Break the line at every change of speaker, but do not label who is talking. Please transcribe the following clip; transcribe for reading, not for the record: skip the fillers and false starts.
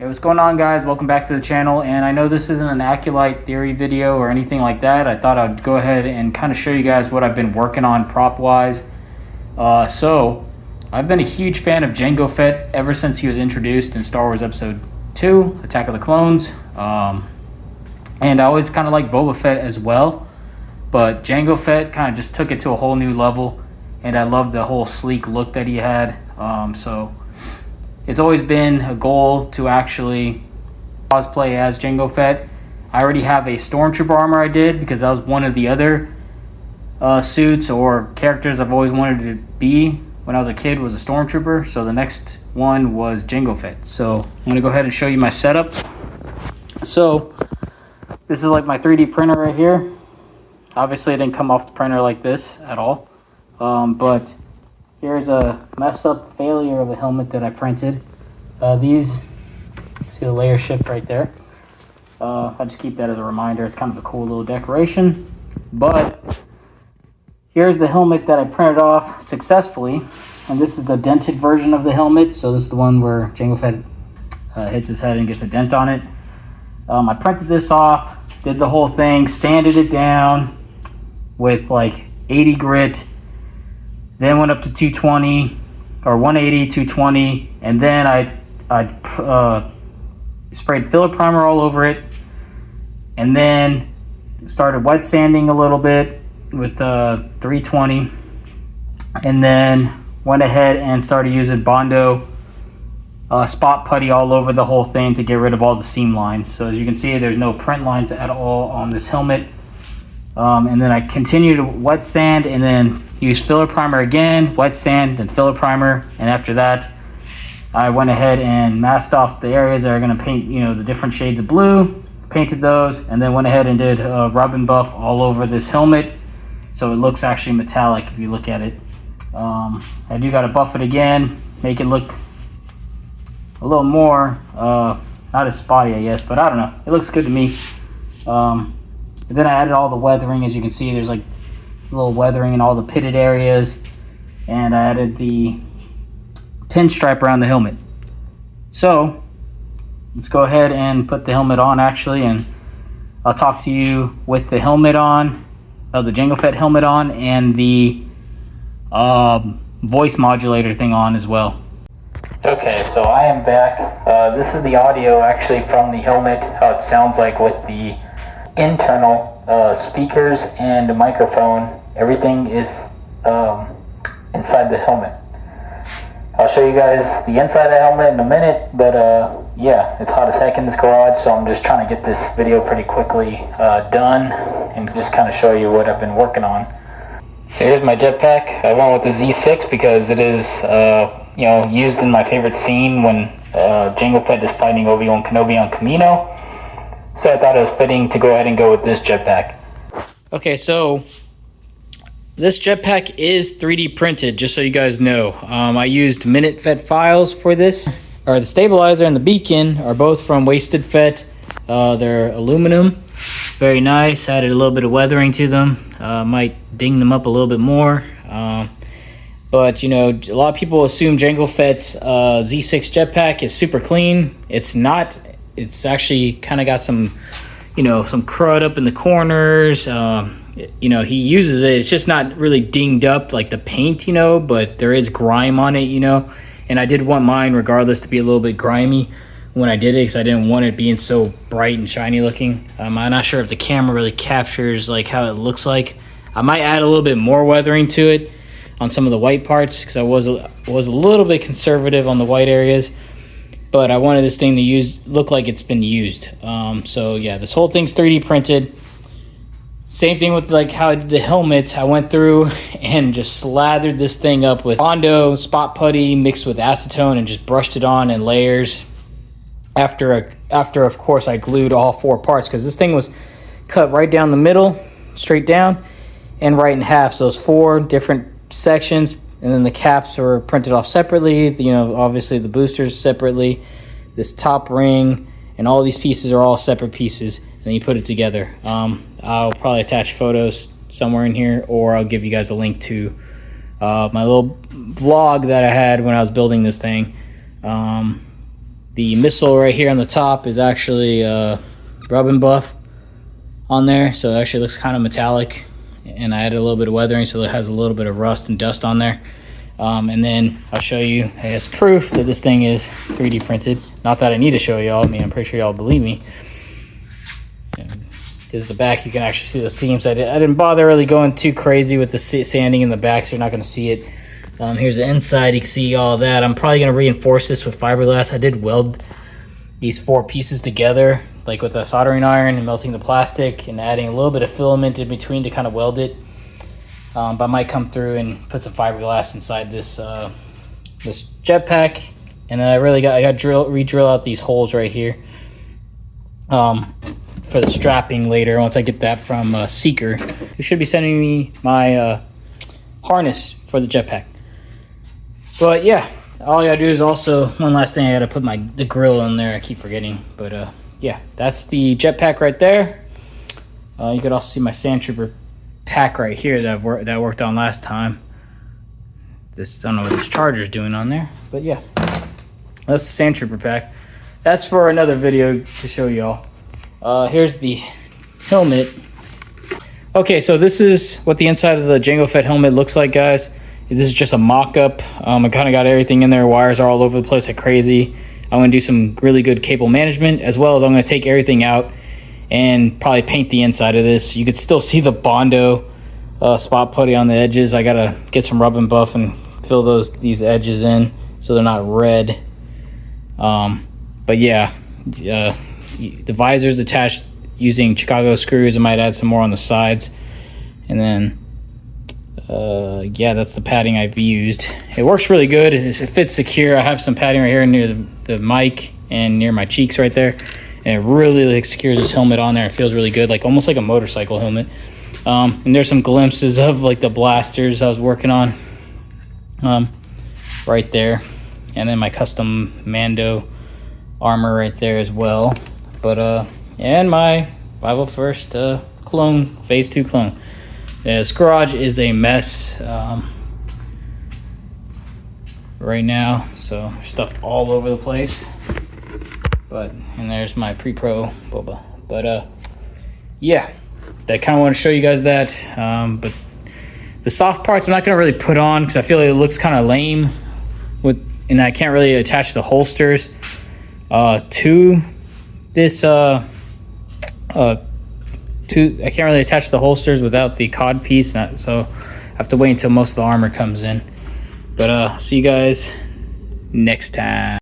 Hey, what's going on, guys? Welcome back to the channel. And I know this isn't an Aculite theory video or anything like that. I thought I'd go ahead and kind of show you guys what I've been working on prop wise. So I've been a huge fan of Jango Fett ever since he was introduced in Star Wars Episode 2, Attack of the Clones. And I always kind of like Boba Fett as well, but Jango Fett kind of just took it to a whole new level, and I love the whole sleek look that he had. So it's always been a goal to actually cosplay as Jango Fett. I already have a Stormtrooper armor I did because that was one of the other suits or characters I've always wanted to be when I was a kid, was a Stormtrooper. So the next one was Jango Fett. So I'm going to go ahead and show you my setup. So this is like my 3D printer right here. Obviously it didn't come off the printer like this at all. But here's a messed up failure of a helmet that I printed. These, see the layer shift right there. I just keep that as a reminder. It's kind of a cool little decoration. But here's the helmet that I printed off successfully. And this is the dented version of the helmet. So this is the one where Jango Fett hits his head and gets a dent on it. I printed this off, did the whole thing, sanded it down with like 80 grit. Then went up to 220 or 180, 220, and then I sprayed filler primer all over it, and then started wet sanding a little bit with 320, and then went ahead and started using Bondo spot putty all over the whole thing to get rid of all the seam lines. So as you can see, there's no print lines at all on this helmet. And then I continued to wet sand and then use filler primer again, wet sand and filler primer. And after that, I went ahead and masked off the areas that are going to paint, the different shades of blue, painted those, and then went ahead and did rub and buff all over this helmet. So it looks actually metallic if you look at it. I do got to buff it again, make it look a little more, not as spotty, I guess, but I don't know. It looks good to me. And then I added all the weathering. As you can see, there's like a little weathering in all the pitted areas. And I added the pinstripe around the helmet. So let's go ahead and put the helmet on actually. And I'll talk to you with the helmet on, the Jango Fett helmet on, and the voice modulator thing on as well. Okay, so I am back. This is the audio actually from the helmet, how it sounds like with the internal speakers and microphone. Everything is inside the helmet. I'll show you guys the inside of the helmet in a minute, but yeah, it's hot as heck in this garage, so I'm just trying to get this video pretty quickly done and just kind of show you what I've been working on. So here's my jetpack. I went with the Z6 because it is used in my favorite scene when Jango Fett is fighting Obi-Wan Kenobi on Kamino. So I thought it was fitting to go ahead and go with this jetpack. Okay, so this jetpack is 3D printed, just so you guys know. I used Minute Fett files for this. The stabilizer and the beacon are both from Wasted Fett. They're aluminum. Very nice. Added a little bit of weathering to them. Might ding them up a little bit more. But, a lot of people assume Jango Fett's Z6 jetpack is super clean. It's not. It's actually kind of got some, some crud up in the corners. He uses it. It's just not really dinged up like the paint, but there is grime on it, And I did want mine, regardless, to be a little bit grimy when I did it because I didn't want it being so bright and shiny looking. I'm not sure if the camera really captures like how it looks like. I might add a little bit more weathering to it on some of the white parts because I was a little bit conservative on the white areas. But I wanted this thing to look like it's been used. So yeah, this whole thing's 3D printed. Same thing with like how I did the helmet. I went through and just slathered this thing up with Bondo spot putty mixed with acetone and just brushed it on in layers. After of course I glued all four parts because this thing was cut right down the middle, straight down, and right in half. So it's four different sections. And then the caps were printed off separately, obviously the boosters separately, this top ring, and all these pieces are all separate pieces, and then you put it together. I'll probably attach photos somewhere in here, or I'll give you guys a link to my little vlog that I had when I was building this thing. The missile right here on the top is actually rub and buff on there, so it actually looks kind of metallic, and I added a little bit of weathering so it has a little bit of rust and dust on there. And then I'll show you as proof that this thing is 3D printed. Not that I need to show y'all, I mean, I'm pretty sure y'all believe me. Is the back, you can actually see the seams. I didn't bother really going too crazy with the sanding in the back, so you're not going to see it. Here's the inside, you can see all that. I'm probably going to reinforce this with fiberglass. I did weld these 4 pieces together, like with a soldering iron, and melting the plastic and adding a little bit of filament in between to kind of weld it. But I might come through and put some fiberglass inside this this jetpack, and then I got re-drill out these holes right here for the strapping later. Once I get that from Seeker, who should be sending me my harness for the jetpack. But yeah, all I gotta do is also one last thing. I gotta put the grill in there. I keep forgetting, but yeah, that's the jetpack right there. You could also see my Sand Trooper pack right here that I worked on last time. I don't know what this charger's doing on there, but yeah, that's the Sand Trooper pack. That's for another video to show y'all. Here's the helmet. Okay, so this is what the inside of the Jango Fett helmet looks like, guys. This is just a mock-up. I kind of got everything in there. Wires are all over the place like crazy. I'm going to do some really good cable management, as well as I'm going to take everything out and probably paint the inside of this. You could still see the Bondo spot putty on the edges. I got to get some rub and buff and fill these edges in so they're not red. But yeah, the visor's attached using Chicago screws. I might add some more on the sides, and then yeah, that's the padding I've used. It works really good. It fits secure. I have some padding right here near the mic and near my cheeks right there, and it really secures this helmet on there. It feels really good, like almost like a motorcycle helmet. And there's some glimpses of like the blasters I was working on right there, and then my custom Mando armor right there as well. But and my 501st clone, phase 2 clone. This garage is a mess right now, so stuff all over the place. And there's my pre-pro Boba. But yeah, I kind of want to show you guys that. But the soft parts I'm not gonna really put on because I feel like it looks kind of lame and I can't really attach the holsters to this. I can't really attach the holsters without the cod piece, so I have to wait until most of the armor comes in. But see you guys next time.